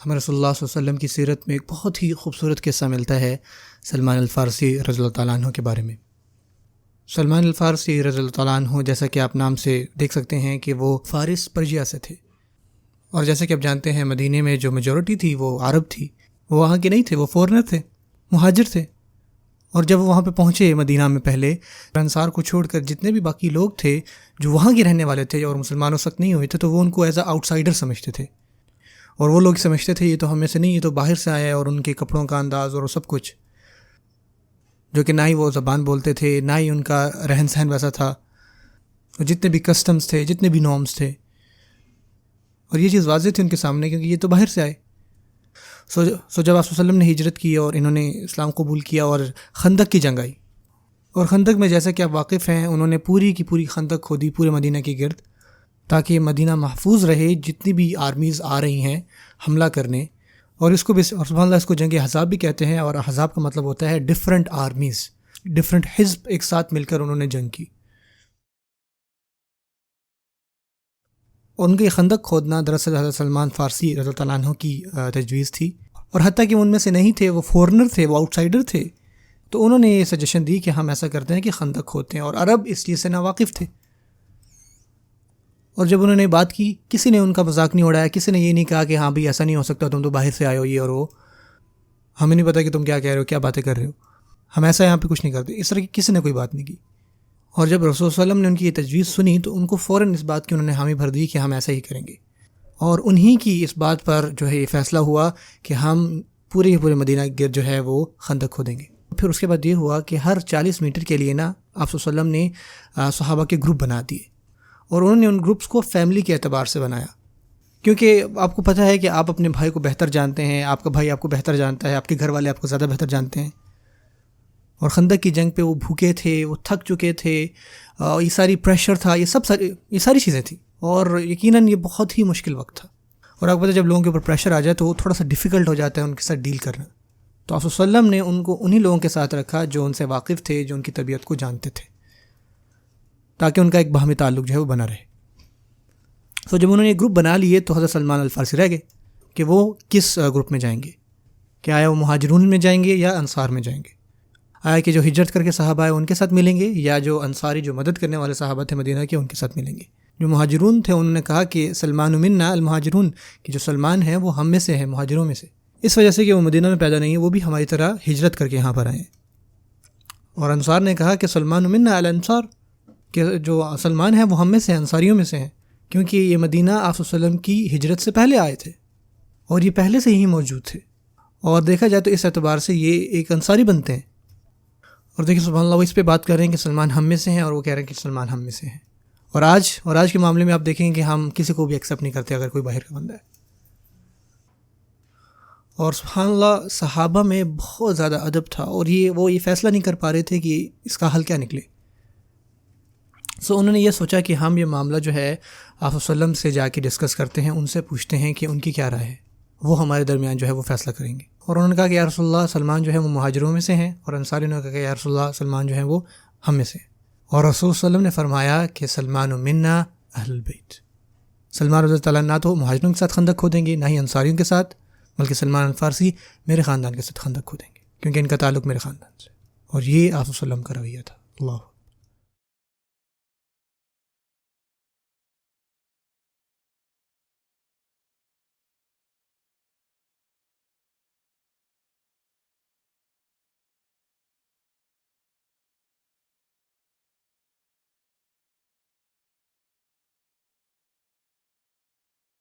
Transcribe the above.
ہمیں رسول اللہ صلی اللہ علیہ وسلم کی سیرت میں ایک بہت ہی خوبصورت قصہ ملتا ہے سلمان الفارسی رضی اللہ تعالیٰ عنہ کے بارے میں۔ سلمان الفارسی رضی اللہ تعالیٰ عنہ، جیسا کہ آپ نام سے دیکھ سکتے ہیں کہ وہ فارس پرجیا سے تھے، اور جیسا کہ آپ جانتے ہیں مدینے میں جو میجورٹی تھی وہ عرب تھی، وہ وہاں کے نہیں تھے، وہ فورنر تھے، مہاجر تھے۔ اور جب وہ وہاں پہ پہنچے مدینہ میں، پہلے انصار کو چھوڑ کر جتنے بھی باقی لوگ تھے جو وہاں کے رہنے والے تھے اور مسلمان اس وقت نہیں ہوئے تھے، تو وہ ان کو ایز اے آؤٹ سائڈر سمجھتے تھے، اور وہ لوگ سمجھتے تھے یہ تو ہم میں سے نہیں، یہ تو باہر سے آیا ہے، اور ان کے کپڑوں کا انداز اور سب کچھ، جو کہ نہ ہی وہ زبان بولتے تھے، نہ ہی ان کا رہن سہن ویسا تھا، اور جتنے بھی کسٹمز تھے، جتنے بھی نارمز تھے، اور یہ چیز واضح تھی ان کے سامنے کیونکہ یہ تو باہر سے آئے۔ سو جب آپ صلی اللہ علیہ وسلم نے ہجرت کی اور انہوں نے اسلام قبول کیا اور خندق کی جنگ آئی، اور خندق میں جیسا کہ آپ واقف ہیں، انہوں نے پوری کی پوری خندق کھودی پورے مدینہ کے گرد، تاکہ مدینہ محفوظ رہے جتنی بھی آرمیز آ رہی ہیں حملہ کرنے، اور اس کو بھی سبحان اللہ اس کو جنگ احزاب بھی کہتے ہیں، اور احزاب کا مطلب ہوتا ہے ڈفرینٹ آرمیز، ڈفرینٹ حزب ایک ساتھ مل کر انہوں نے جنگ کی۔ ان کے خندق کھودنا دراصل حضرت سلمان فارسی رضی اللہ عنہ کی تجویز تھی، اور حتیٰ کہ ان میں سے نہیں تھے، وہ فورنر تھے، وہ آؤٹ سائڈر تھے، تو انہوں نے یہ سجیشن دی کہ ہم ایسا کرتے ہیں کہ خندق کھودتے ہیں، اور عرب اس چیز سے ناواقف تھے۔ اور جب انہوں نے بات کی، کسی نے ان کا مذاق نہیں اڑایا، کسی نے یہ نہیں کہا کہ ہاں بھائی ایسا نہیں ہو سکتا، تم تو باہر سے آئے ہو، یہ اور وہ، ہمیں نہیں پتہ کہ تم کیا کہہ رہے ہو، کیا باتیں کر رہے ہو، ہم ایسا یہاں پہ کچھ نہیں کرتے، اس طرح کی کسی نے کوئی بات نہیں کی۔ اور جب رسول صلی اللہ علیہ وسلم نے ان کی یہ تجویز سنی تو ان کو فوراً اس بات کی انہوں نے حامی بھر دی کہ ہم ایسا ہی کریں گے، اور انہی کی اس بات پر جو ہے یہ فیصلہ ہوا کہ ہم پورے مدینہ گرد جو ہے وہ خندق کھودیں گے۔ پھر اس کے بعد یہ ہوا کہ ہر 40 میٹر کے لیے نا آپ صلی اللہ علیہ وسلم نے صحابہ کے گروپ بنا دیے، اور انہوں نے ان گروپس کو فیملی کے اعتبار سے بنایا، کیونکہ آپ کو پتہ ہے کہ آپ اپنے بھائی کو بہتر جانتے ہیں، آپ کا بھائی آپ کو بہتر جانتا ہے، آپ کے گھر والے آپ کو زیادہ بہتر جانتے ہیں، اور خندق کی جنگ پہ وہ بھوکے تھے، وہ تھک چکے تھے، یہ ساری پریشر تھا، یہ ساری چیزیں تھیں، اور یقیناً یہ بہت ہی مشکل وقت تھا، اور آپ کو پتہ ہے جب لوگوں کے اوپر پریشر آ جائے تو وہ تھوڑا سا ڈیفیکلٹ ہو جاتا ہے ان کے ساتھ ڈیل کرنا۔ تو آپ صلی اللہ علیہ وسلم نے ان کو انہی لوگوں کے ساتھ رکھا جو ان سے واقف تھے، جو ان کی طبیعت کو جانتے تھے، تاکہ ان کا ایک باہمی تعلق جو ہے وہ بنا رہے۔ تو جب انہوں نے یہ گروپ بنا لیے تو حضرت سلمان الفارسی رہ گئے کہ وہ کس گروپ میں جائیں گے، کہ آیا وہ مہاجرون میں جائیں گے یا انصار میں جائیں گے، آیا کہ جو ہجرت کر کے صحابہ آئے ان کے ساتھ ملیں گے، یا جو انصاری جو مدد کرنے والے صحابہ تھے مدینہ کے ان کے ساتھ ملیں گے۔ جو مہاجرون تھے انہوں نے کہا کہ سلمان منا المہاجرون، کہ جو سلمان ہے وہ ہم میں سے ہے، مہاجروں میں سے، اس وجہ سے کہ وہ مدینہ میں پیدا نہیں ہے، وہ بھی ہماری طرح ہجرت کر کے یہاں پر آئے ہیں۔ اور انصار نے کہا کہ سلمان منا الانصار، کہ جو سلمان ہے وہ ہم میں سے ہیں، انصاریوں میں سے ہیں، کیونکہ یہ مدینہ آپ صلی اللہ علیہ وسلم کی ہجرت سے پہلے آئے تھے اور یہ پہلے سے ہی موجود تھے، اور دیکھا جائے تو اس اعتبار سے یہ ایک انصاری بنتے ہیں۔ اور دیکھیں سبحان اللہ، وہ اس پہ بات کر رہے ہیں کہ سلمان ہم میں سے ہیں، اور وہ کہہ رہے ہیں کہ سلمان ہم میں سے ہیں۔ اور آج کے معاملے میں آپ دیکھیں کہ ہم کسی کو بھی ایکسیپٹ نہیں کرتے اگر کوئی باہر کا بندہ ہے۔ اور سبحان اللہ صحابہ میں بہت زیادہ ادب تھا، اور وہ یہ فیصلہ نہیں کر پا رہے تھے کہ اس کا حل کیا نکلے۔ انہوں نے یہ سوچا کہ ہم یہ معاملہ جو ہے آپ صلی اللہ علیہ وسلم سے جا کے ڈسکس کرتے ہیں، ان سے پوچھتے ہیں کہ ان کی کیا رائے ہے، وہ ہمارے درمیان جو ہے وہ فیصلہ کریں گے۔ اور انہوں نے کہا کہ یا رسول اللہ سلمان جو ہے وہ مہاجروں میں سے ہیں، اور انصاری نے کہا کہ یا رسول اللہ سلمان جو ہے وہ ہم میں سے ہیں۔ اور رسول صلی اللہ علیہ وسلم نے فرمایا کہ سلمان منا اہل البیت، سلمان رضی اللہ عنہ نہ تو مہاجروں کے ساتھ خندق کھودیں گے، نہ ہی انصاریوں کے ساتھ، بلکہ سلمان الفارسی میرے خاندان کے ساتھ خندق کھودیں گے، کیونکہ ان کا تعلق میرے خاندان سے۔ اور یہ آپ صلی اللہ علیہ وسلم کا رویہ تھا۔ اللہ